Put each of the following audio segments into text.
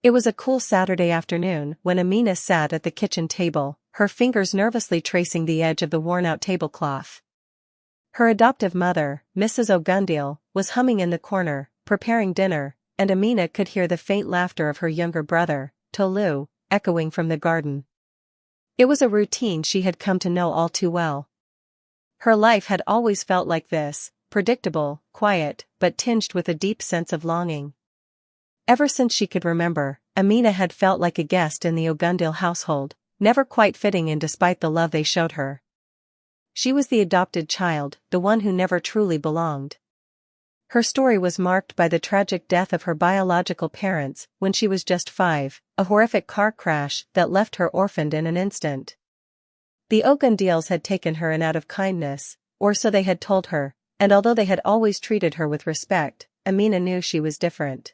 It was a cool Saturday afternoon when Amina sat at the kitchen table, her fingers nervously tracing the edge of the worn-out tablecloth. Her adoptive mother, Mrs. O'Gundil, was humming in the corner, preparing dinner, and Amina could hear the faint laughter of her younger brother, Tolu, echoing from the garden. It was a routine she had come to know all too well. Her life had always felt like this, predictable, quiet, but tinged with a deep sense of longing. Ever since she could remember, Amina had felt like a guest in the O'Gundil household, never quite fitting in despite the love they showed her. She was the adopted child, the one who never truly belonged. Her story was marked by the tragic death of her biological parents when she was just 5, a horrific car crash that left her orphaned in an instant. The O'Gundils had taken her in out of kindness, or so they had told her, and although they had always treated her with respect, Amina knew she was different.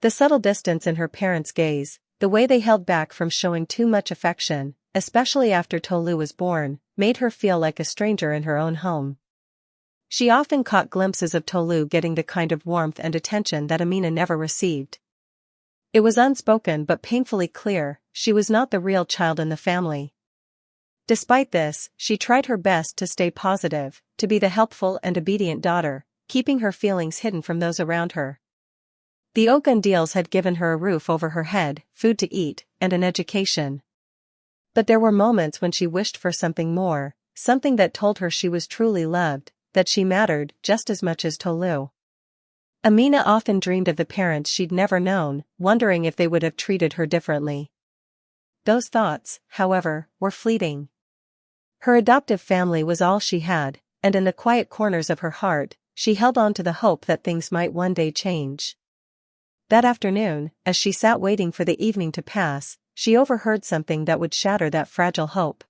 The subtle distance in her parents' gaze, the way they held back from showing too much affection, especially after Tolu was born, made her feel like a stranger in her own home. She often caught glimpses of Tolu getting the kind of warmth and attention that Amina never received. It was unspoken but painfully clear, she was not the real child in the family. Despite this, she tried her best to stay positive, to be the helpful and obedient daughter, keeping her feelings hidden from those around her. The O'Gundils had given her a roof over her head, food to eat, and an education. But there were moments when she wished for something more, something that told her she was truly loved, that she mattered just as much as Tolu. Amina often dreamed of the parents she'd never known, wondering if they would have treated her differently. Those thoughts, however, were fleeting. Her adoptive family was all she had, and in the quiet corners of her heart, she held on to the hope that things might one day change. That afternoon, as she sat waiting for the evening to pass, she overheard something that would shatter that fragile hope.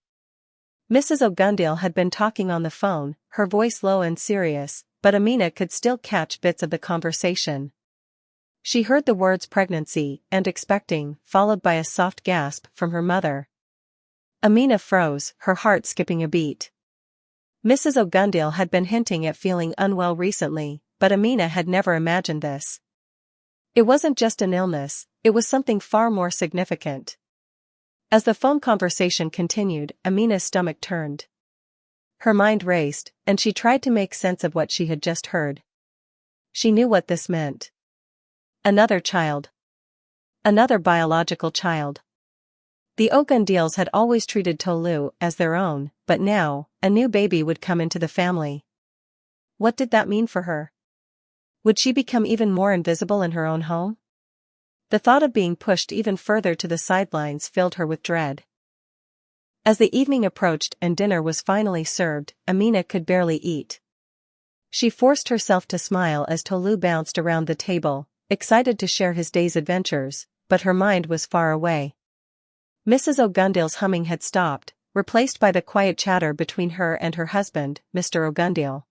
Mrs. O'Gundil had been talking on the phone, her voice low and serious, but Amina could still catch bits of the conversation. She heard the words pregnancy and expecting, followed by a soft gasp from her mother. Amina froze, her heart skipping a beat. Mrs. O'Gundil had been hinting at feeling unwell recently, but Amina had never imagined this. It wasn't just an illness, it was something far more significant. As the phone conversation continued, Amina's stomach turned. Her mind raced, and she tried to make sense of what she had just heard. She knew what this meant. Another child. Another biological child. The O'Gundils had always treated Tolu as their own, but now, a new baby would come into the family. What did that mean for her? Would she become even more invisible in her own home? The thought of being pushed even further to the sidelines filled her with dread. As the evening approached and dinner was finally served, Amina could barely eat. She forced herself to smile as Tolu bounced around the table, excited to share his day's adventures, but her mind was far away. Mrs. O'Gundil's humming had stopped, replaced by the quiet chatter between her and her husband, Mr. O'Gundil.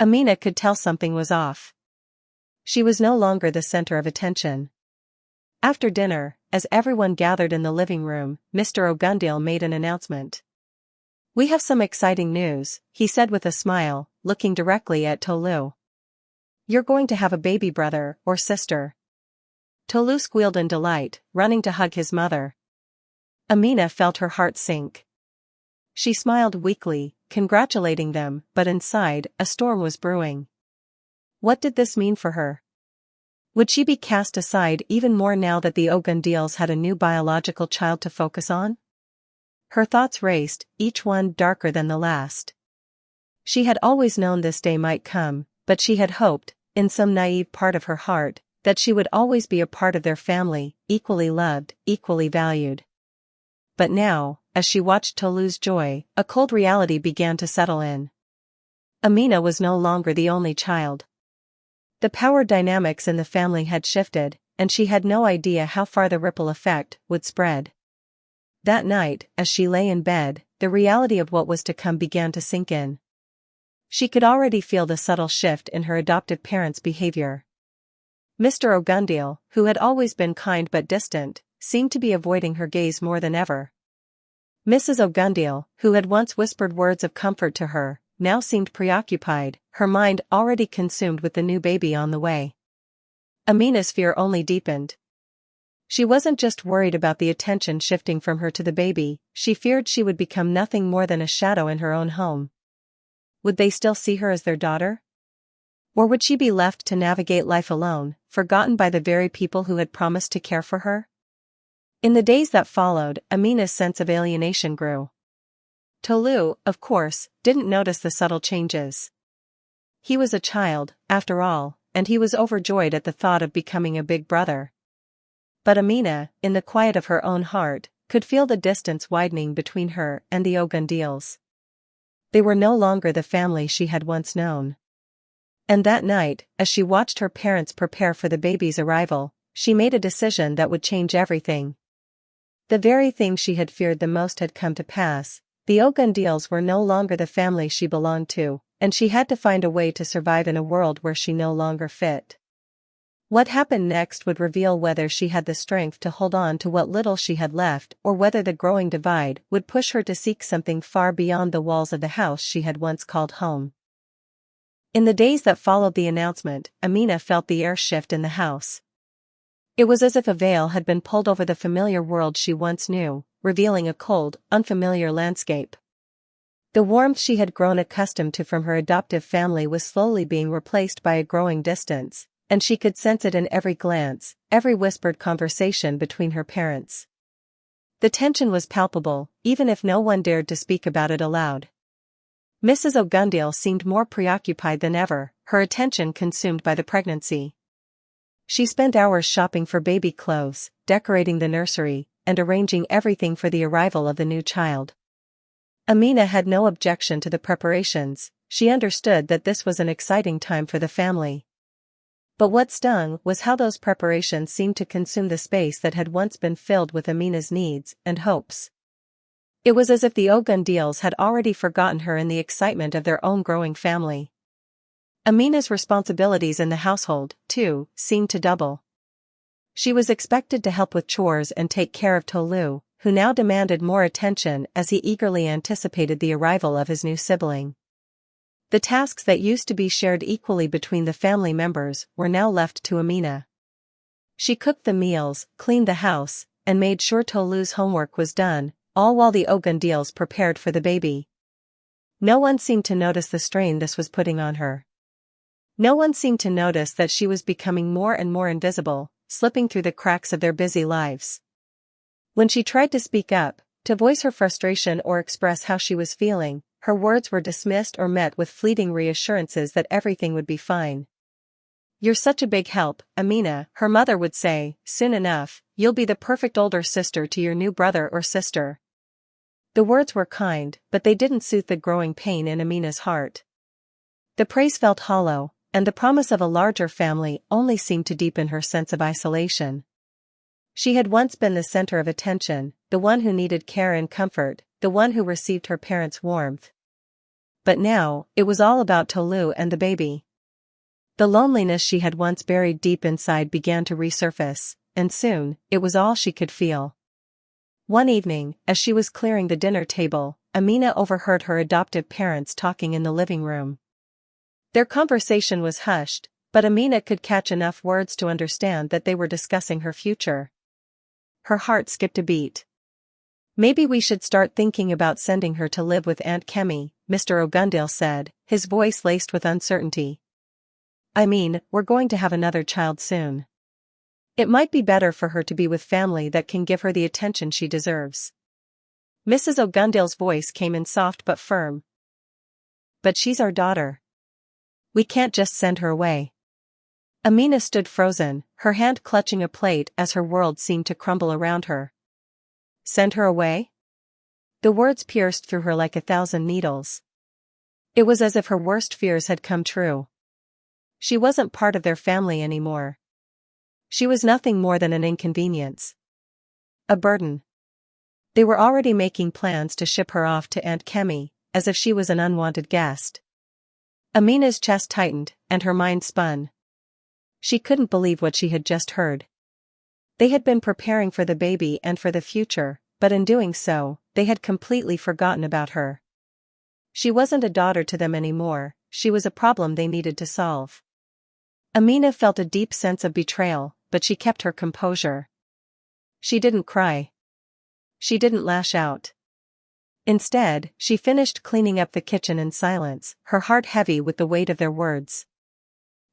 Amina could tell something was off. She was no longer the center of attention. After dinner, as everyone gathered in the living room, Mr. O'Gundil made an announcement. "We have some exciting news," he said with a smile, looking directly at Tolu. "You're going to have a baby brother or sister." Tolu squealed in delight, running to hug his mother. Amina felt her heart sink. She smiled weakly, congratulating them, but inside, a storm was brewing. What did this mean for her? Would she be cast aside even more now that the O'Gundils had a new biological child to focus on? Her thoughts raced, each one darker than the last. She had always known this day might come, but she had hoped, in some naive part of her heart, that she would always be a part of their family, equally loved, equally valued. But now, as she watched Tolu's joy, a cold reality began to settle in. Amina was no longer the only child. The power dynamics in the family had shifted, and she had no idea how far the ripple effect would spread. That night, as she lay in bed, the reality of what was to come began to sink in. She could already feel the subtle shift in her adoptive parents' behavior. Mr. O'Gundil, who had always been kind but distant, seemed to be avoiding her gaze more than ever. Mrs. O'Gundil, who had once whispered words of comfort to her, now seemed preoccupied, her mind already consumed with the new baby on the way. Amina's fear only deepened. She wasn't just worried about the attention shifting from her to the baby, she feared she would become nothing more than a shadow in her own home. Would they still see her as their daughter? Or would she be left to navigate life alone, forgotten by the very people who had promised to care for her? In the days that followed, Amina's sense of alienation grew. Tolu, of course, didn't notice the subtle changes. He was a child, after all, and he was overjoyed at the thought of becoming a big brother. But Amina, in the quiet of her own heart, could feel the distance widening between her and the Ogundils. They were no longer the family she had once known. And that night, as she watched her parents prepare for the baby's arrival, she made a decision that would change everything. The very thing she had feared the most had come to pass. The Ogundils were no longer the family she belonged to, and she had to find a way to survive in a world where she no longer fit. What happened next would reveal whether she had the strength to hold on to what little she had left or whether the growing divide would push her to seek something far beyond the walls of the house she had once called home. In the days that followed the announcement, Amina felt the air shift in the house. It was as if a veil had been pulled over the familiar world she once knew, revealing a cold, unfamiliar landscape. The warmth she had grown accustomed to from her adoptive family was slowly being replaced by a growing distance, and she could sense it in every glance, every whispered conversation between her parents. The tension was palpable, even if no one dared to speak about it aloud. Mrs. Ogundil seemed more preoccupied than ever, her attention consumed by the pregnancy. She spent hours shopping for baby clothes, decorating the nursery, and arranging everything for the arrival of the new child. Amina had no objection to the preparations, she understood that this was an exciting time for the family. But what stung was how those preparations seemed to consume the space that had once been filled with Amina's needs and hopes. It was as if the Ogundils had already forgotten her in the excitement of their own growing family. Amina's responsibilities in the household, too, seemed to double. She was expected to help with chores and take care of Tolu, who now demanded more attention as he eagerly anticipated the arrival of his new sibling. The tasks that used to be shared equally between the family members were now left to Amina. She cooked the meals, cleaned the house, and made sure Tolu's homework was done, all while the Ogundils prepared for the baby. No one seemed to notice the strain this was putting on her. No one seemed to notice that she was becoming more and more invisible, slipping through the cracks of their busy lives. When she tried to speak up, to voice her frustration or express how she was feeling, her words were dismissed or met with fleeting reassurances that everything would be fine. "You're such a big help, Amina," her mother would say, "soon enough, you'll be the perfect older sister to your new brother or sister." The words were kind, but they didn't soothe the growing pain in Amina's heart. The praise felt hollow, and the promise of a larger family only seemed to deepen her sense of isolation. She had once been the center of attention, the one who needed care and comfort, the one who received her parents' warmth. But now, it was all about Tolu and the baby. The loneliness she had once buried deep inside began to resurface, and soon, it was all she could feel. One evening, as she was clearing the dinner table, Amina overheard her adoptive parents talking in the living room. Their conversation was hushed, but Amina could catch enough words to understand that they were discussing her future. Her heart skipped a beat. "Maybe we should start thinking about sending her to live with Aunt Kemi," Mr. Ogundil said, his voice laced with uncertainty. "I mean, we're going to have another child soon. It might be better for her to be with family that can give her the attention she deserves." Mrs. Ogundil's voice came in soft but firm. "But she's our daughter. We can't just send her away." Amina stood frozen, her hand clutching a plate as her world seemed to crumble around her. "Send her away?" The words pierced through her like 1,000 needles. It was as if her worst fears had come true. She wasn't part of their family anymore. She was nothing more than an inconvenience. A burden. They were already making plans to ship her off to Aunt Kemi, as if she was an unwanted guest. Amina's chest tightened, and her mind spun. She couldn't believe what she had just heard. They had been preparing for the baby and for the future, but in doing so, they had completely forgotten about her. She wasn't a daughter to them anymore, she was a problem they needed to solve. Amina felt a deep sense of betrayal, but she kept her composure. She didn't cry. She didn't lash out. Instead, she finished cleaning up the kitchen in silence, her heart heavy with the weight of their words.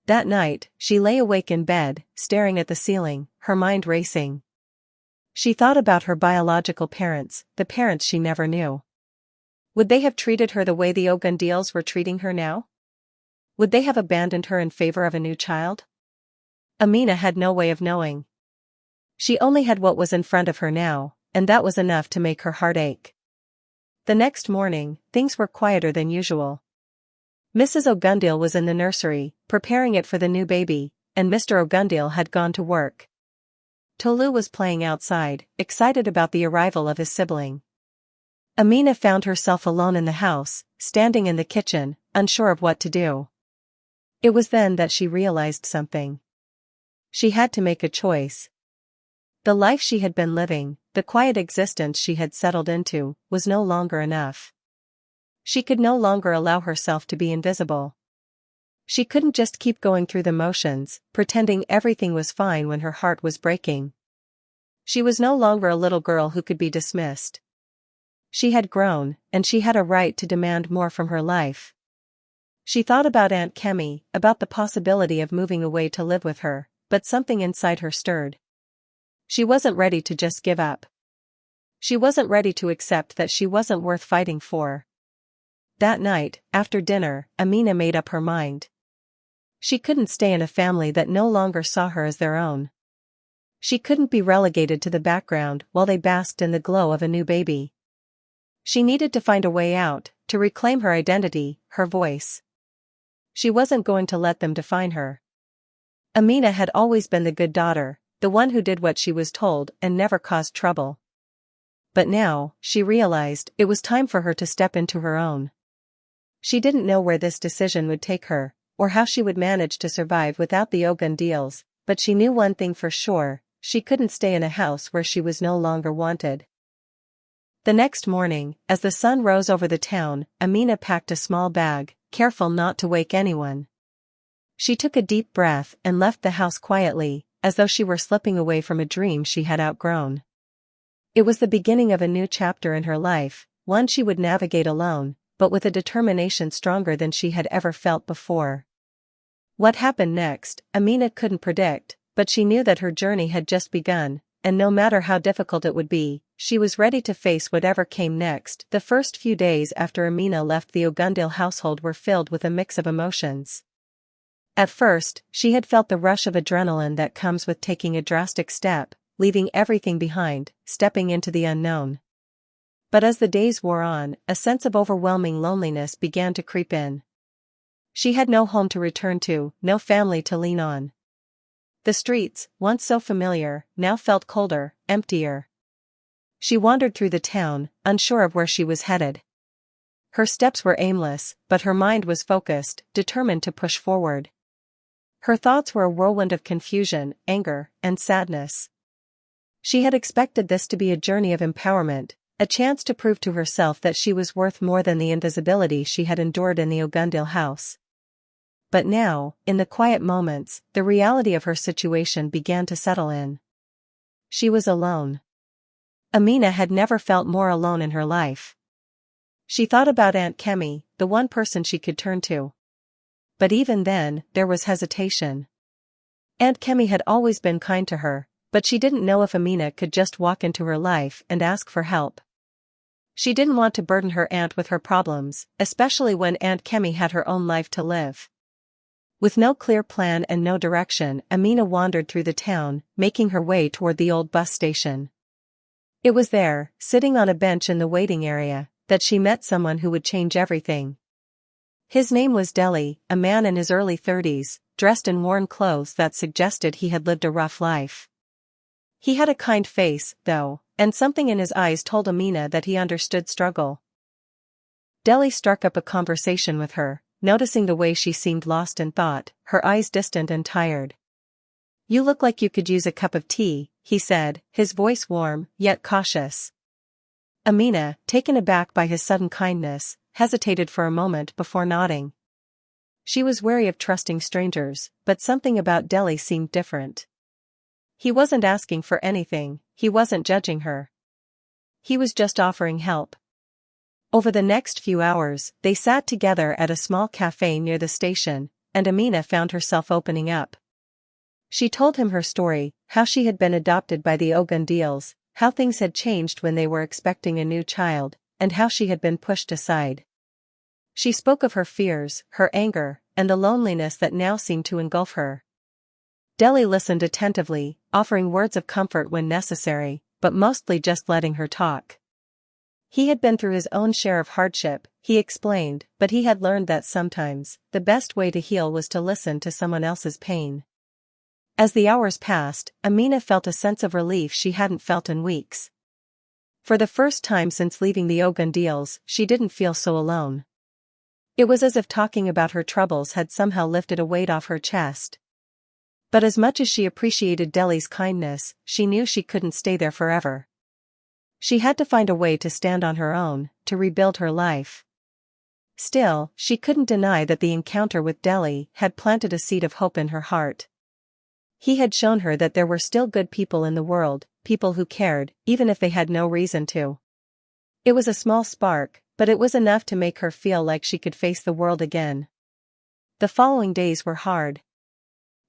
That night, she lay awake in bed, staring at the ceiling, her mind racing. She thought about her biological parents, the parents she never knew. Would they have treated her the way the Ogundeals were treating her now? Would they have abandoned her in favor of a new child? Amina had no way of knowing. She only had what was in front of her now, and that was enough to make her heart ache. The next morning, things were quieter than usual. Mrs. Ogundale was in the nursery, preparing it for the new baby, and Mr. Ogundale had gone to work. Tolu was playing outside, excited about the arrival of his sibling. Amina found herself alone in the house, standing in the kitchen, unsure of what to do. It was then that she realized something. She had to make a choice. The life she had been living, the quiet existence she had settled into, was no longer enough. She could no longer allow herself to be invisible. She couldn't just keep going through the motions, pretending everything was fine when her heart was breaking. She was no longer a little girl who could be dismissed. She had grown, and she had a right to demand more from her life. She thought about Aunt Kemi, about the possibility of moving away to live with her, but something inside her stirred. She wasn't ready to just give up. She wasn't ready to accept that she wasn't worth fighting for. That night, after dinner, Amina made up her mind. She couldn't stay in a family that no longer saw her as their own. She couldn't be relegated to the background while they basked in the glow of a new baby. She needed to find a way out, to reclaim her identity, her voice. She wasn't going to let them define her. Amina had always been the good daughter, the one who did what she was told and never caused trouble. But now, she realized, it was time for her to step into her own. She didn't know where this decision would take her, or how she would manage to survive without the Ogundeals, but she knew one thing for sure: she couldn't stay in a house where she was no longer wanted. The next morning, as the sun rose over the town, Amina packed a small bag, careful not to wake anyone. She took a deep breath and left the house quietly, as though she were slipping away from a dream she had outgrown. It was the beginning of a new chapter in her life, one she would navigate alone, but with a determination stronger than she had ever felt before. What happened next, Amina couldn't predict, but she knew that her journey had just begun, and no matter how difficult it would be, she was ready to face whatever came next. The first few days after Amina left the Ogundale household were filled with a mix of emotions. At first, she had felt the rush of adrenaline that comes with taking a drastic step, leaving everything behind, stepping into the unknown. But as the days wore on, a sense of overwhelming loneliness began to creep in. She had no home to return to, no family to lean on. The streets, once so familiar, now felt colder, emptier. She wandered through the town, unsure of where she was headed. Her steps were aimless, but her mind was focused, determined to push forward. Her thoughts were a whirlwind of confusion, anger, and sadness. She had expected this to be a journey of empowerment, a chance to prove to herself that she was worth more than the invisibility she had endured in the Ogundale house. But now, in the quiet moments, the reality of her situation began to settle in. She was alone. Amina had never felt more alone in her life. She thought about Aunt Kemi, the one person she could turn to. But even then, there was hesitation. Aunt Kemi had always been kind to her, but she didn't know if Amina could just walk into her life and ask for help. She didn't want to burden her aunt with her problems, especially when Aunt Kemi had her own life to live. With no clear plan and no direction, Amina wandered through the town, making her way toward the old bus station. It was there, sitting on a bench in the waiting area, that she met someone who would change everything. His name was Deli, a man in his early 30s, dressed in worn clothes that suggested he had lived a rough life. He had a kind face, though, and something in his eyes told Amina that he understood struggle. Deli struck up a conversation with her, noticing the way she seemed lost in thought, her eyes distant and tired. "You look like you could use a cup of tea," he said, his voice warm, yet cautious. Amina, taken aback by his sudden kindness, hesitated for a moment before nodding. She was wary of trusting strangers, but something about Deli seemed different. He wasn't asking for anything, he wasn't judging her. He was just offering help. Over the next few hours, they sat together at a small cafe near the station, and Amina found herself opening up. She told him her story, how she had been adopted by the Ogundils, how things had changed when they were expecting a new child, and how she had been pushed aside. She spoke of her fears, her anger, and the loneliness that now seemed to engulf her. Deli listened attentively, offering words of comfort when necessary, but mostly just letting her talk. He had been through his own share of hardship, he explained, but he had learned that sometimes, the best way to heal was to listen to someone else's pain. As the hours passed, Amina felt a sense of relief she hadn't felt in weeks. For the first time since leaving the Ogundils, she didn't feel so alone. It was as if talking about her troubles had somehow lifted a weight off her chest. But as much as she appreciated Deli's kindness, she knew she couldn't stay there forever. She had to find a way to stand on her own, to rebuild her life. Still, she couldn't deny that the encounter with Deli had planted a seed of hope in her heart. He had shown her that there were still good people in the world, people who cared, even if they had no reason to. It was a small spark, but it was enough to make her feel like she could face the world again. The following days were hard.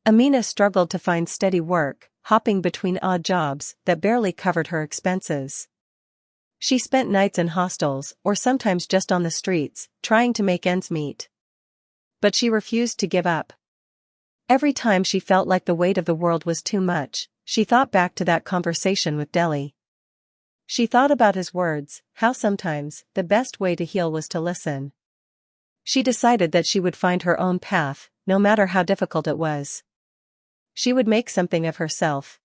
Amina struggled to find steady work, hopping between odd jobs that barely covered her expenses. She spent nights in hostels, or sometimes just on the streets, trying to make ends meet. But she refused to give up. Every time she felt like the weight of the world was too much, she thought back to that conversation with Deli. She thought about his words, how sometimes, the best way to heal was to listen. She decided that she would find her own path, no matter how difficult it was. She would make something of herself.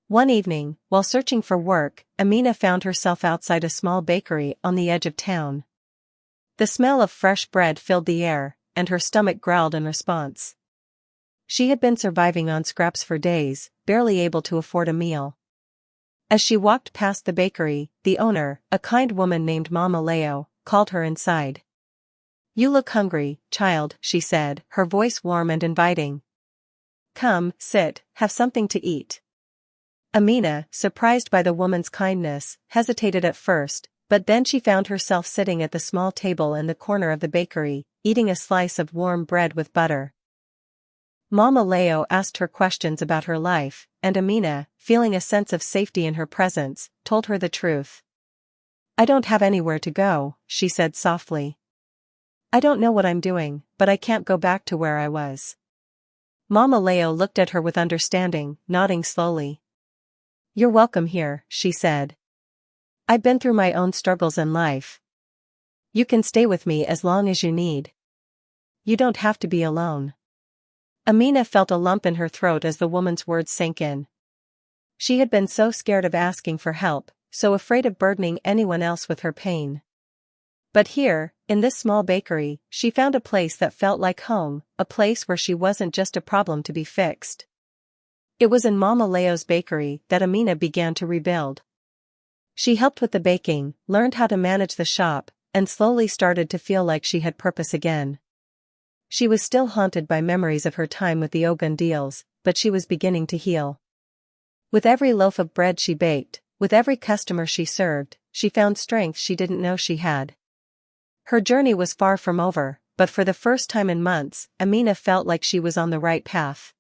One evening, while searching for work, Amina found herself outside a small bakery on the edge of town. The smell of fresh bread filled the air, and her stomach growled in response. She had been surviving on scraps for days, barely able to afford a meal. As she walked past the bakery, the owner, a kind woman named Mama Leo, called her inside. "You look hungry, child," she said, her voice warm and inviting. "Come, sit, have something to eat." Amina, surprised by the woman's kindness, hesitated at first, but then she found herself sitting at the small table in the corner of the bakery, eating a slice of warm bread with butter. Mama Leo asked her questions about her life, and Amina, feeling a sense of safety in her presence, told her the truth. "I don't have anywhere to go," she said softly. "I don't know what I'm doing, but I can't go back to where I was." Mama Leo looked at her with understanding, nodding slowly. "You're welcome here," she said. "I've been through my own struggles in life. You can stay with me as long as you need. You don't have to be alone." Amina felt a lump in her throat as the woman's words sank in. She had been so scared of asking for help, so afraid of burdening anyone else with her pain. But here, in this small bakery, she found a place that felt like home, a place where she wasn't just a problem to be fixed. It was in Mama Leo's bakery that Amina began to rebuild. She helped with the baking, learned how to manage the shop, and slowly started to feel like she had purpose again. She was still haunted by memories of her time with the Ogundils, but she was beginning to heal. With every loaf of bread she baked, with every customer she served, she found strength she didn't know she had. Her journey was far from over, but for the first time in months, Amina felt like she was on the right path.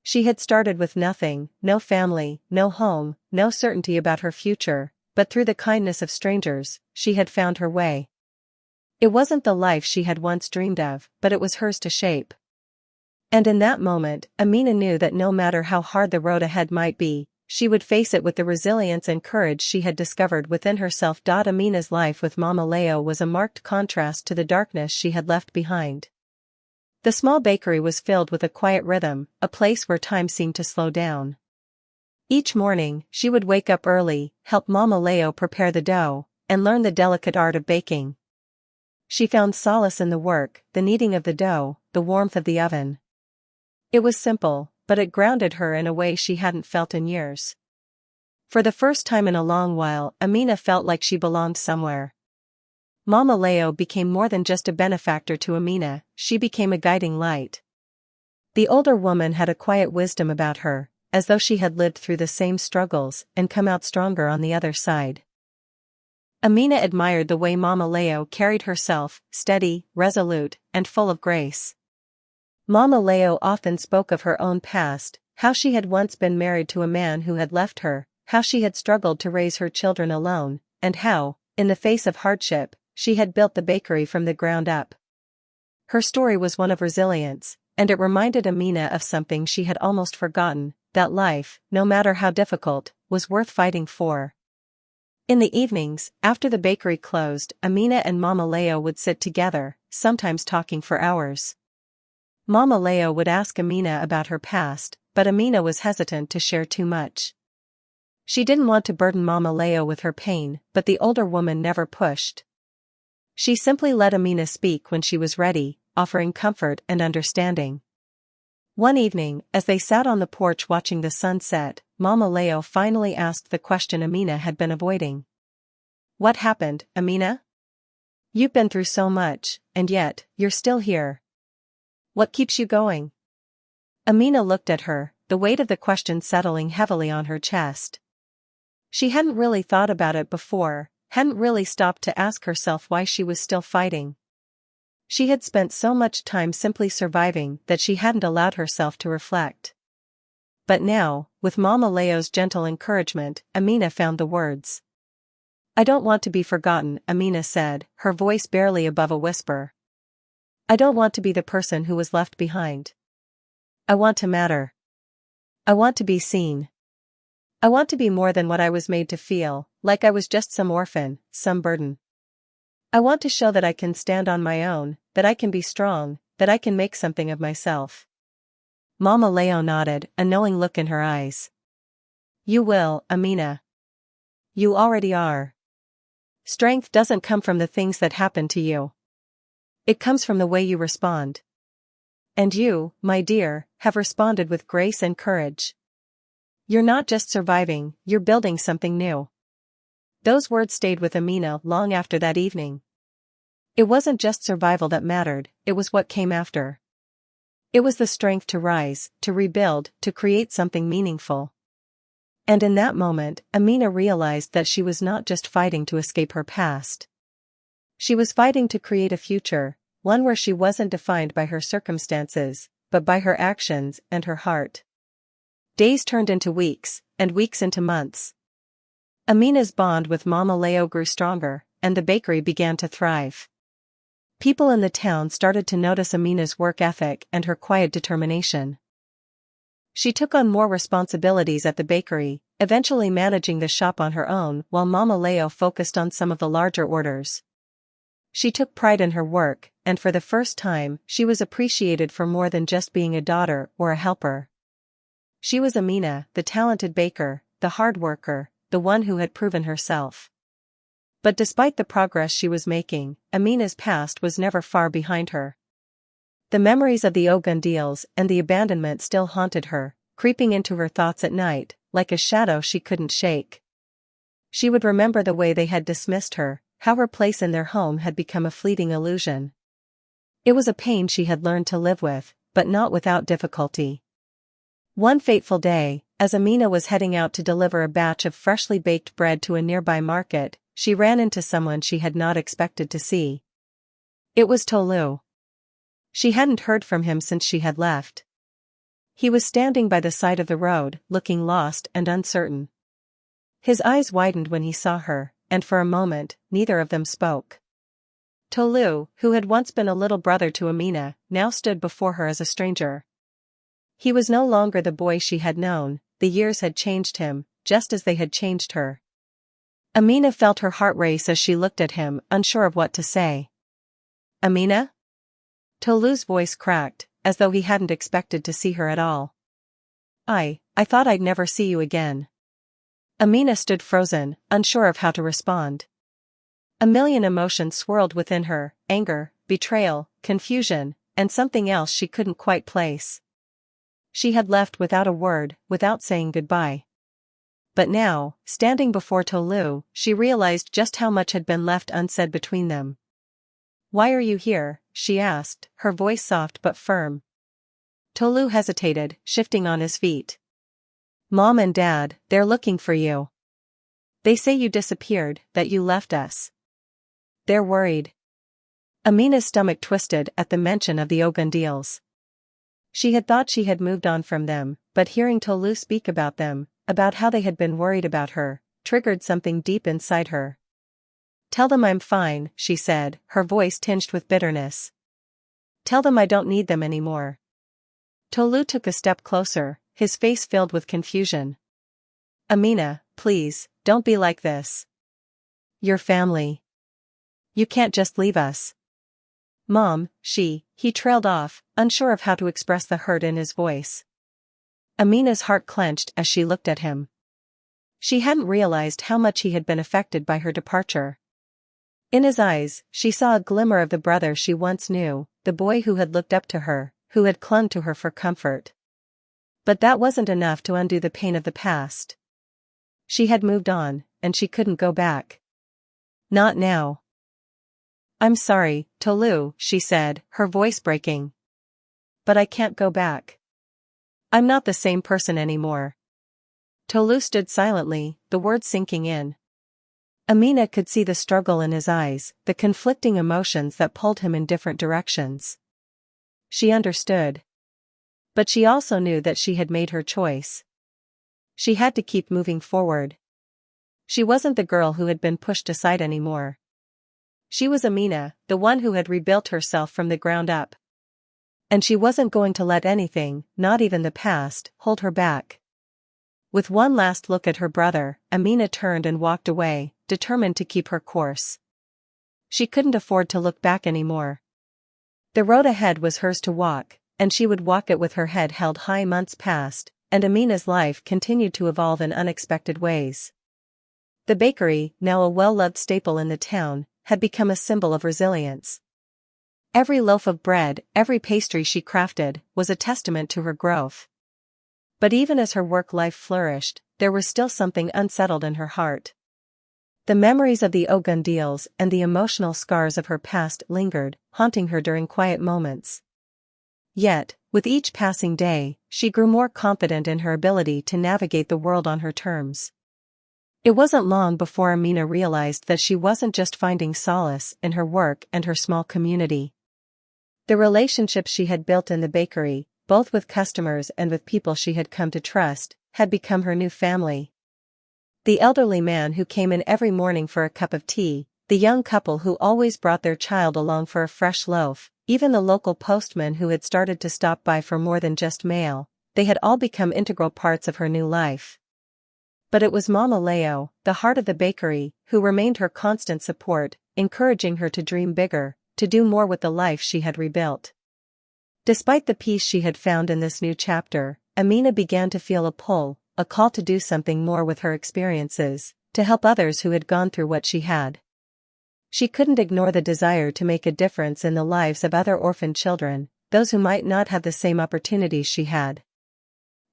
She had started with nothing, no family, no home, no certainty about her future, but through the kindness of strangers, she had found her way. It wasn't the life she had once dreamed of, but it was hers to shape. And in that moment, Amina knew that no matter how hard the road ahead might be, she would face it with the resilience and courage she had discovered within herself. Amina's life with Mama Leo was a marked contrast to the darkness she had left behind. The small bakery was filled with a quiet rhythm, a place where time seemed to slow down. Each morning, she would wake up early, help Mama Leo prepare the dough, and learn the delicate art of baking. She found solace in the work, the kneading of the dough, the warmth of the oven. It was simple, but it grounded her in a way she hadn't felt in years. For the first time in a long while, Amina felt like she belonged somewhere. Mama Leo became more than just a benefactor to Amina, she became a guiding light. The older woman had a quiet wisdom about her, as though she had lived through the same struggles and come out stronger on the other side. Amina admired the way Mama Leo carried herself, steady, resolute, and full of grace. Mama Leo often spoke of her own past, how she had once been married to a man who had left her, how she had struggled to raise her children alone, and how, in the face of hardship, she had built the bakery from the ground up. Her story was one of resilience, and it reminded Amina of something she had almost forgotten, that life, no matter how difficult, was worth fighting for. In the evenings, after the bakery closed, Amina and Mama Leo would sit together, sometimes talking for hours. Mama Leo would ask Amina about her past, but Amina was hesitant to share too much. She didn't want to burden Mama Leo with her pain, but the older woman never pushed. She simply let Amina speak when she was ready, offering comfort and understanding. One evening, as they sat on the porch watching the sun set, Mama Leo finally asked the question Amina had been avoiding. "What happened, Amina? You've been through so much, and yet, you're still here. What keeps you going?" Amina looked at her, the weight of the question settling heavily on her chest. She hadn't really thought about it before, hadn't really stopped to ask herself why she was still fighting. She had spent so much time simply surviving that she hadn't allowed herself to reflect. But now, with Mama Leo's gentle encouragement, Amina found the words. "I don't want to be forgotten," Amina said, her voice barely above a whisper. "I don't want to be the person who was left behind. I want to matter. I want to be seen. I want to be more than what I was made to feel, like I was just some orphan, some burden. I want to show that I can stand on my own, that I can be strong, that I can make something of myself." Mama Leo nodded, a knowing look in her eyes. "You will, Amina. You already are. Strength doesn't come from the things that happen to you. It comes from the way you respond. And you, my dear, have responded with grace and courage. You're not just surviving, you're building something new." Those words stayed with Amina long after that evening. It wasn't just survival that mattered, it was what came after. It was the strength to rise, to rebuild, to create something meaningful. And in that moment, Amina realized that she was not just fighting to escape her past. She was fighting to create a future, one where she wasn't defined by her circumstances, but by her actions and her heart. Days turned into weeks, and weeks into months. Amina's bond with Mama Leo grew stronger, and the bakery began to thrive. People in the town started to notice Amina's work ethic and her quiet determination. She took on more responsibilities at the bakery, eventually managing the shop on her own while Mama Leo focused on some of the larger orders. She took pride in her work, and for the first time, she was appreciated for more than just being a daughter or a helper. She was Amina, the talented baker, the hard worker, the one who had proven herself. But despite the progress she was making, Amina's past was never far behind her. The memories of the Ogundils and the abandonment still haunted her, creeping into her thoughts at night, like a shadow she couldn't shake. She would remember the way they had dismissed her, how her place in their home had become a fleeting illusion. It was a pain she had learned to live with, but not without difficulty. One fateful day, as Amina was heading out to deliver a batch of freshly baked bread to a nearby market, she ran into someone she had not expected to see. It was Tolu. She hadn't heard from him since she had left. He was standing by the side of the road, looking lost and uncertain. His eyes widened when he saw her, and for a moment, neither of them spoke. Tolu, who had once been a little brother to Amina, now stood before her as a stranger. He was no longer the boy she had known, the years had changed him, just as they had changed her. Amina felt her heart race as she looked at him, unsure of what to say. "Amina?" Tolu's voice cracked, as though he hadn't expected to see her at all. I thought I'd never see you again." Amina stood frozen, unsure of how to respond. A million emotions swirled within her, anger, betrayal, confusion, and something else she couldn't quite place. She had left without a word, without saying goodbye. But now, standing before Tolu, she realized just how much had been left unsaid between them. "Why are you here?" she asked, her voice soft but firm. Tolu hesitated, shifting on his feet. Mom and Dad, they're looking for you. They say you disappeared, that you left us. They're worried. Amina's stomach twisted at the mention of the Ogundils. She had thought she had moved on from them, but hearing Tolu speak about them, about how they had been worried about her, triggered something deep inside her. Tell them I'm fine, she said, her voice tinged with bitterness. Tell them I don't need them anymore. Tolu took a step closer, his face filled with confusion. Amina, please, don't be like this. Your family. You can't just leave us. Mom, he trailed off, unsure of how to express the hurt in his voice. Amina's heart clenched as she looked at him. She hadn't realized how much he had been affected by her departure. In his eyes, she saw a glimmer of the brother she once knew, the boy who had looked up to her, who had clung to her for comfort. But that wasn't enough to undo the pain of the past. She had moved on, and she couldn't go back. Not now. I'm sorry, Tolu, she said, her voice breaking. But I can't go back. I'm not the same person anymore. Tolu stood silently, the words sinking in. Amina could see the struggle in his eyes, the conflicting emotions that pulled him in different directions. She understood. But she also knew that she had made her choice. She had to keep moving forward. She wasn't the girl who had been pushed aside anymore. She was Amina, the one who had rebuilt herself from the ground up. And she wasn't going to let anything, not even the past, hold her back. With one last look at her brother, Amina turned and walked away, determined to keep her course. She couldn't afford to look back anymore. The road ahead was hers to walk, and she would walk it with her head held high. Months passed, and Amina's life continued to evolve in unexpected ways. The bakery, now a well-loved staple in the town, had become a symbol of resilience. Every loaf of bread, every pastry she crafted, was a testament to her growth. But even as her work life flourished, there was still something unsettled in her heart. The memories of the Ogundils and the emotional scars of her past lingered, haunting her during quiet moments. Yet, with each passing day, she grew more confident in her ability to navigate the world on her terms. It wasn't long before Amina realized that she wasn't just finding solace in her work and her small community. The relationships she had built in the bakery, both with customers and with people she had come to trust, had become her new family. The elderly man who came in every morning for a cup of tea, the young couple who always brought their child along for a fresh loaf, even the local postman who had started to stop by for more than just mail, they had all become integral parts of her new life. But it was Mama Leo, the heart of the bakery, who remained her constant support, encouraging her to dream bigger, to do more with the life she had rebuilt. Despite the peace she had found in this new chapter, Amina began to feel a pull, a call to do something more with her experiences, to help others who had gone through what she had. She couldn't ignore the desire to make a difference in the lives of other orphaned children, those who might not have the same opportunities she had.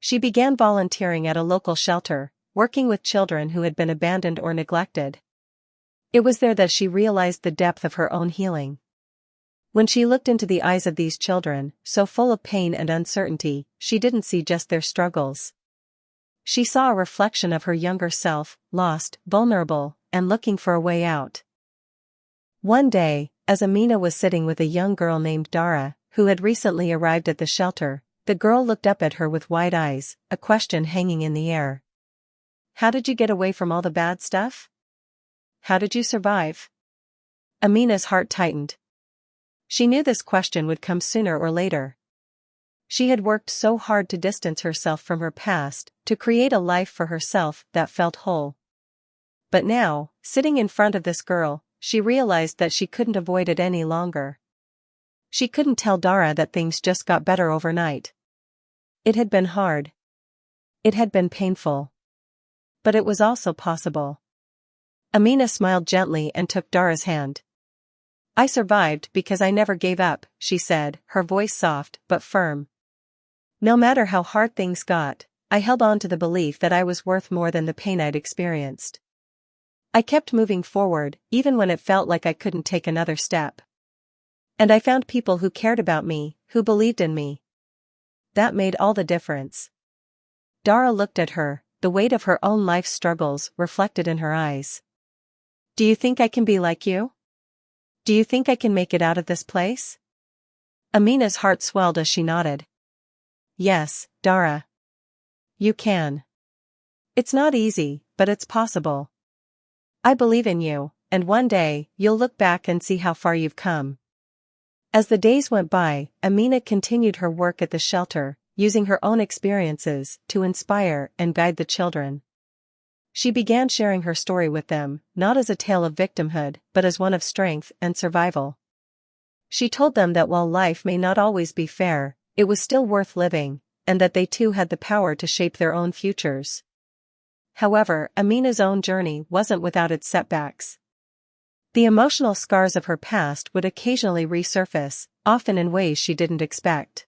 She began volunteering at a local shelter, working with children who had been abandoned or neglected. It was there that she realized the depth of her own healing. When she looked into the eyes of these children, so full of pain and uncertainty, she didn't see just their struggles. She saw a reflection of her younger self, lost, vulnerable, and looking for a way out. One day, as Amina was sitting with a young girl named Dara, who had recently arrived at the shelter, the girl looked up at her with wide eyes, a question hanging in the air. How did you get away from all the bad stuff? How did you survive? Amina's heart tightened. She knew this question would come sooner or later. She had worked so hard to distance herself from her past, to create a life for herself that felt whole. But now, sitting in front of this girl, she realized that she couldn't avoid it any longer. She couldn't tell Dara that things just got better overnight. It had been hard. It had been painful. But it was also possible. Amina smiled gently and took Dara's hand. I survived because I never gave up, she said, her voice soft but firm. No matter how hard things got, I held on to the belief that I was worth more than the pain I'd experienced. I kept moving forward, even when it felt like I couldn't take another step. And I found people who cared about me, who believed in me. That made all the difference. Dara looked at her, the weight of her own life's struggles reflected in her eyes. "Do you think I can be like you? Do you think I can make it out of this place?" Amina's heart swelled as she nodded. "Yes, Dara. You can. It's not easy, but it's possible. I believe in you, and one day, you'll look back and see how far you've come." As the days went by, Amina continued her work at the shelter, using her own experiences to inspire and guide the children. She began sharing her story with them, not as a tale of victimhood, but as one of strength and survival. She told them that while life may not always be fair, it was still worth living, and that they too had the power to shape their own futures. However, Amina's own journey wasn't without its setbacks. The emotional scars of her past would occasionally resurface, often in ways she didn't expect.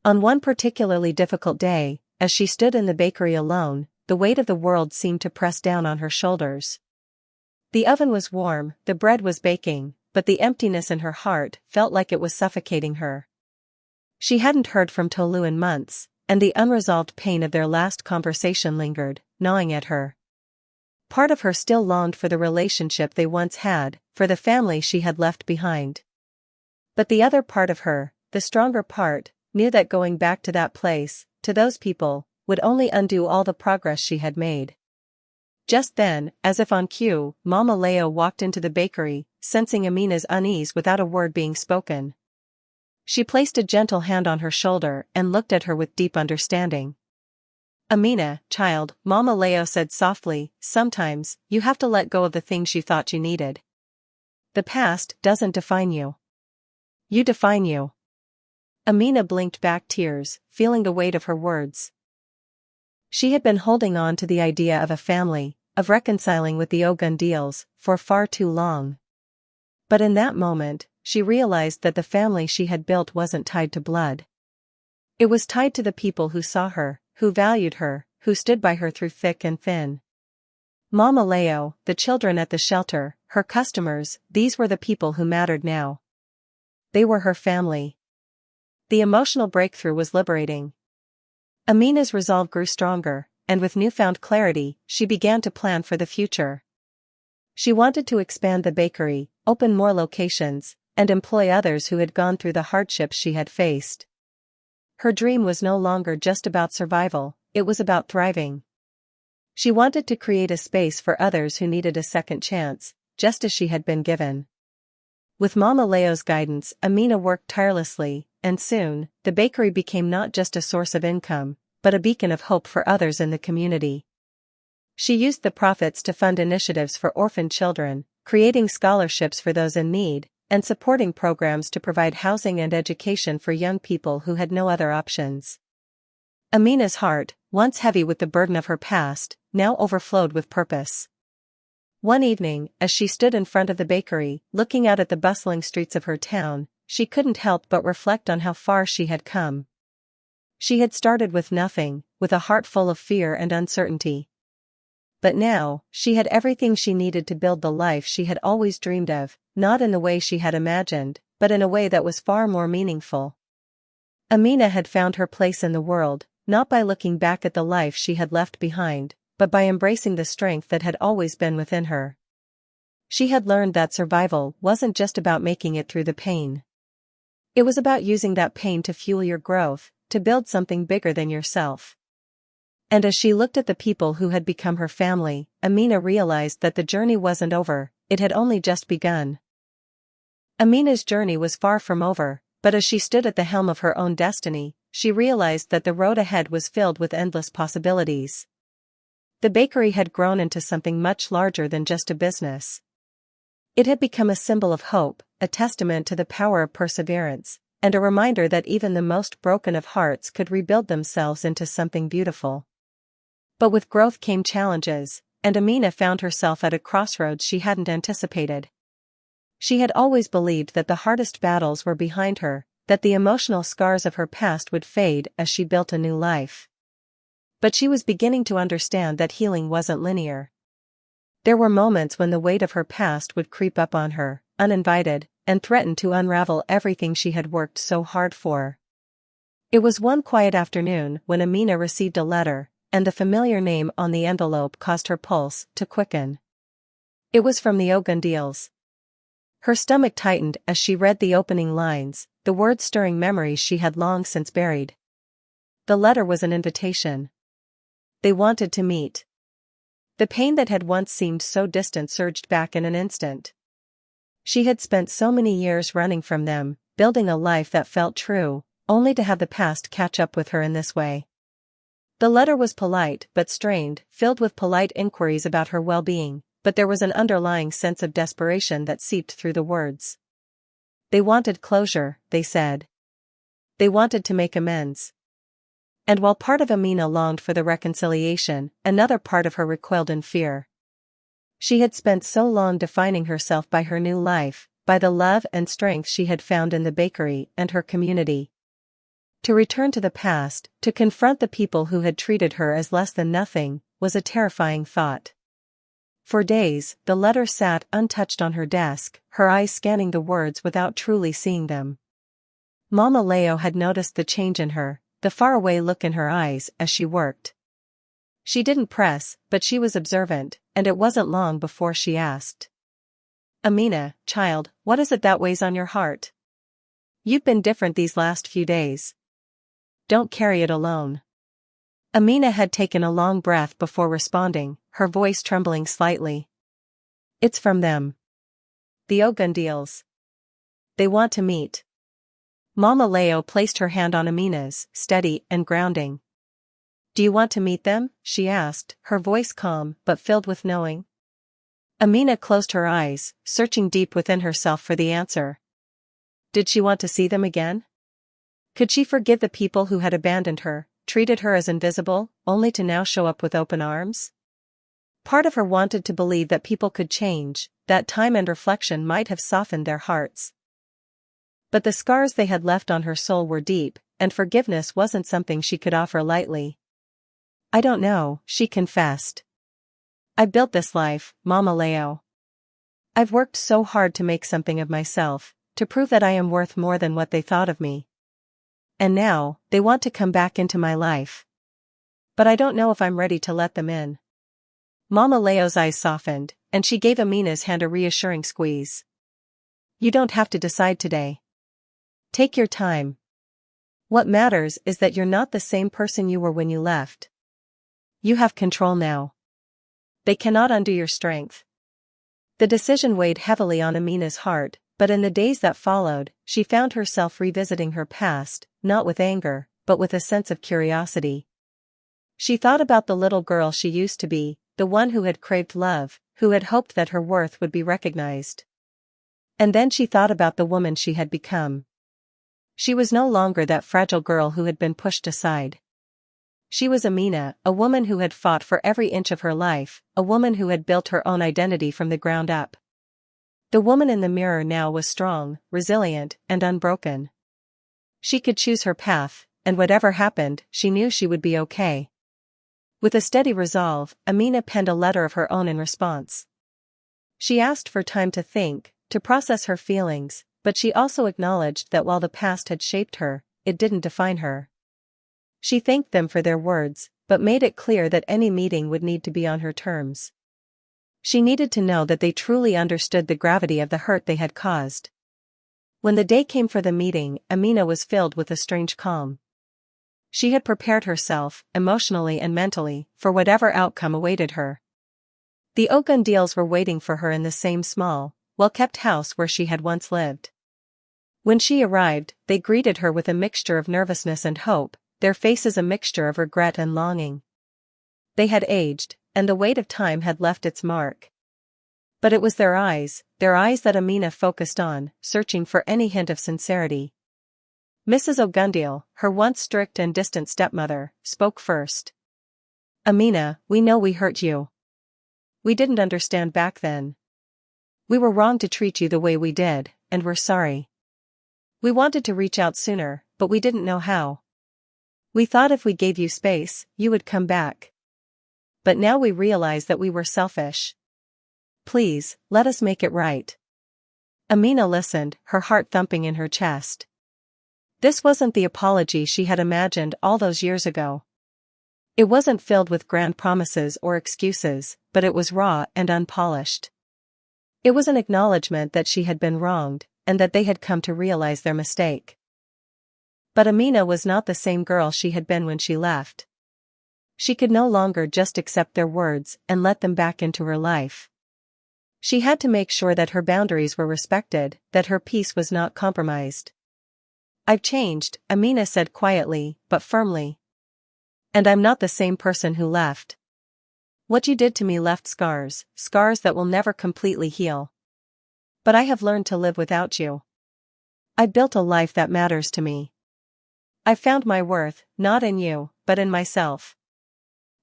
On one particularly difficult day, as she stood in the bakery alone, the weight of the world seemed to press down on her shoulders. The oven was warm, the bread was baking, but the emptiness in her heart felt like it was suffocating her. She hadn't heard from Tolu in months, and the unresolved pain of their last conversation lingered, gnawing at her. Part of her still longed for the relationship they once had, for the family she had left behind. But the other part of her, the stronger part, knew that going back to that place, to those people, would only undo all the progress she had made. Just then, as if on cue, Mama Leo walked into the bakery, sensing Amina's unease without a word being spoken. She placed a gentle hand on her shoulder and looked at her with deep understanding. "Amina, child," Mama Leo said softly, "sometimes, you have to let go of the things you thought you needed. The past doesn't define you. You define you." Amina blinked back tears, feeling the weight of her words. She had been holding on to the idea of a family, of reconciling with the Ogundils, for far too long. But in that moment, she realized that the family she had built wasn't tied to blood. It was tied to the people who saw her, who valued her, who stood by her through thick and thin. Mama Leo, the children at the shelter, her customers, these were the people who mattered now. They were her family. The emotional breakthrough was liberating. Amina's resolve grew stronger, and with newfound clarity, she began to plan for the future. She wanted to expand the bakery, open more locations, and employ others who had gone through the hardships she had faced. Her dream was no longer just about survival, it was about thriving. She wanted to create a space for others who needed a second chance, just as she had been given. With Mama Leo's guidance, Amina worked tirelessly, and soon, the bakery became not just a source of income, but a beacon of hope for others in the community. She used the profits to fund initiatives for orphan children, creating scholarships for those in need, and supporting programs to provide housing and education for young people who had no other options. Amina's heart, once heavy with the burden of her past, now overflowed with purpose. One evening, as she stood in front of the bakery, looking out at the bustling streets of her town, she couldn't help but reflect on how far she had come. She had started with nothing, with a heart full of fear and uncertainty. But now, she had everything she needed to build the life she had always dreamed of, not in the way she had imagined, but in a way that was far more meaningful. Amina had found her place in the world, not by looking back at the life she had left behind, but by embracing the strength that had always been within her. She had learned that survival wasn't just about making it through the pain. It was about using that pain to fuel your growth, to build something bigger than yourself. And as she looked at the people who had become her family, Amina realized that the journey wasn't over, it had only just begun. Amina's journey was far from over, but as she stood at the helm of her own destiny, she realized that the road ahead was filled with endless possibilities. The bakery had grown into something much larger than just a business. It had become a symbol of hope, a testament to the power of perseverance, and a reminder that even the most broken of hearts could rebuild themselves into something beautiful. But with growth came challenges, and Amina found herself at a crossroads she hadn't anticipated. She had always believed that the hardest battles were behind her, that the emotional scars of her past would fade as she built a new life. But she was beginning to understand that healing wasn't linear. There were moments when the weight of her past would creep up on her, uninvited, and threaten to unravel everything she had worked so hard for. It was one quiet afternoon when Amina received a letter, and the familiar name on the envelope caused her pulse to quicken. It was from the Ogundils. Her stomach tightened as she read the opening lines, the words stirring memories she had long since buried. The letter was an invitation. They wanted to meet. The pain that had once seemed so distant surged back in an instant. She had spent so many years running from them, building a life that felt true, only to have the past catch up with her in this way. The letter was polite but strained, filled with polite inquiries about her well-being, but there was an underlying sense of desperation that seeped through the words. They wanted closure, they said. They wanted to make amends. And while part of Amina longed for the reconciliation, another part of her recoiled in fear. She had spent so long defining herself by her new life, by the love and strength she had found in the bakery and her community. To return to the past, to confront the people who had treated her as less than nothing, was a terrifying thought. For days, the letter sat untouched on her desk, her eyes scanning the words without truly seeing them. Mama Leo had noticed the change in her, the faraway look in her eyes as she worked. She didn't press, but she was observant, and it wasn't long before she asked. Amina, child, what is it that weighs on your heart? You've been different these last few days. Don't carry it alone. Amina had taken a long breath before responding, her voice trembling slightly. It's from them. The Ogundils. They want to meet. Mama Leo placed her hand on Amina's, steady and grounding. Do you want to meet them? She asked, her voice calm but filled with knowing. Amina closed her eyes, searching deep within herself for the answer. Did she want to see them again? Could she forgive the people who had abandoned her, treated her as invisible, only to now show up with open arms? Part of her wanted to believe that people could change, that time and reflection might have softened their hearts. But the scars they had left on her soul were deep, and forgiveness wasn't something she could offer lightly. I don't know, she confessed. I built this life, Mama Leo. I've worked so hard to make something of myself, to prove that I am worth more than what they thought of me. And now, they want to come back into my life. But I don't know if I'm ready to let them in. Mama Leo's eyes softened, and she gave Amina's hand a reassuring squeeze. You don't have to decide today. Take your time. What matters is that you're not the same person you were when you left. You have control now. They cannot undo your strength. The decision weighed heavily on Amina's heart, but in the days that followed, she found herself revisiting her past, not with anger, but with a sense of curiosity. She thought about the little girl she used to be, the one who had craved love, who had hoped that her worth would be recognized. And then she thought about the woman she had become. She was no longer that fragile girl who had been pushed aside. She was Amina, a woman who had fought for every inch of her life, a woman who had built her own identity from the ground up. The woman in the mirror now was strong, resilient, and unbroken. She could choose her path, and whatever happened, she knew she would be okay. With a steady resolve, Amina penned a letter of her own in response. She asked for time to think, to process her feelings, but she also acknowledged that while the past had shaped her, it didn't define her. She thanked them for their words, but made it clear that any meeting would need to be on her terms. She needed to know that they truly understood the gravity of the hurt they had caused. When the day came for the meeting, Amina was filled with a strange calm. She had prepared herself, emotionally and mentally, for whatever outcome awaited her. The Ogundils were waiting for her in the same small, well-kept house where she had once lived. When she arrived, they greeted her with a mixture of nervousness and hope, their faces a mixture of regret and longing. They had aged, and the weight of time had left its mark. But it was their eyes that Amina focused on, searching for any hint of sincerity. Mrs. Ogundil, her once strict and distant stepmother, spoke first. Amina, we know we hurt you. We didn't understand back then. We were wrong to treat you the way we did, and we're sorry. We wanted to reach out sooner, but we didn't know how. We thought if we gave you space, you would come back. But now we realize that we were selfish. Please, let us make it right. Amina listened, her heart thumping in her chest. This wasn't the apology she had imagined all those years ago. It wasn't filled with grand promises or excuses, but it was raw and unpolished. It was an acknowledgement that she had been wronged, and that they had come to realize their mistake. But Amina was not the same girl she had been when she left. She could no longer just accept their words and let them back into her life. She had to make sure that her boundaries were respected, that her peace was not compromised. "I've changed," Amina said quietly, but firmly. "And I'm not the same person who left. What you did to me left scars, scars that will never completely heal. But I have learned to live without you. I built a life that matters to me. I found my worth, not in you, but in myself."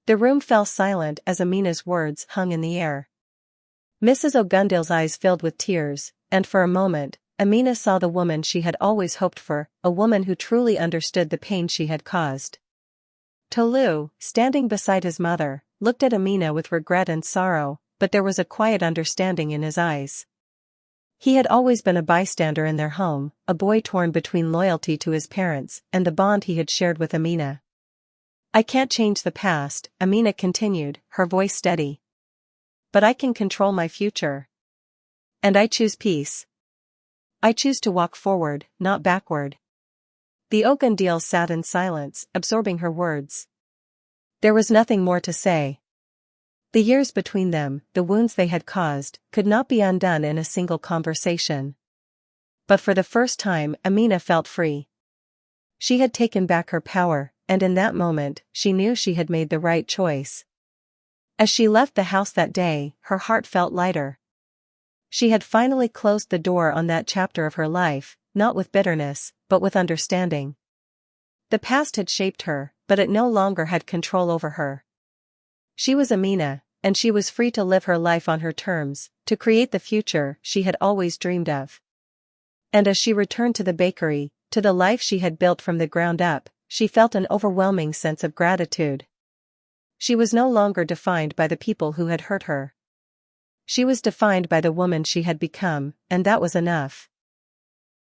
The room fell silent as Amina's words hung in the air. Mrs. Ogundill's eyes filled with tears, and for a moment, Amina saw the woman she had always hoped for, a woman who truly understood the pain she had caused. Tolu, standing beside his mother, looked at Amina with regret and sorrow, but there was a quiet understanding in his eyes. He had always been a bystander in their home, a boy torn between loyalty to his parents and the bond he had shared with Amina. "I can't change the past," Amina continued, her voice steady. "But I can control my future. And I choose peace. I choose to walk forward, not backward." The Ogundils sat in silence, absorbing her words. There was nothing more to say. The years between them, the wounds they had caused, could not be undone in a single conversation. But for the first time, Amina felt free. She had taken back her power, and in that moment, she knew she had made the right choice. As she left the house that day, her heart felt lighter. She had finally closed the door on that chapter of her life, not with bitterness, but with understanding. The past had shaped her, but it no longer had control over her. She was Amina, and she was free to live her life on her terms, to create the future she had always dreamed of. And as she returned to the bakery, to the life she had built from the ground up, she felt an overwhelming sense of gratitude. She was no longer defined by the people who had hurt her. She was defined by the woman she had become, and that was enough.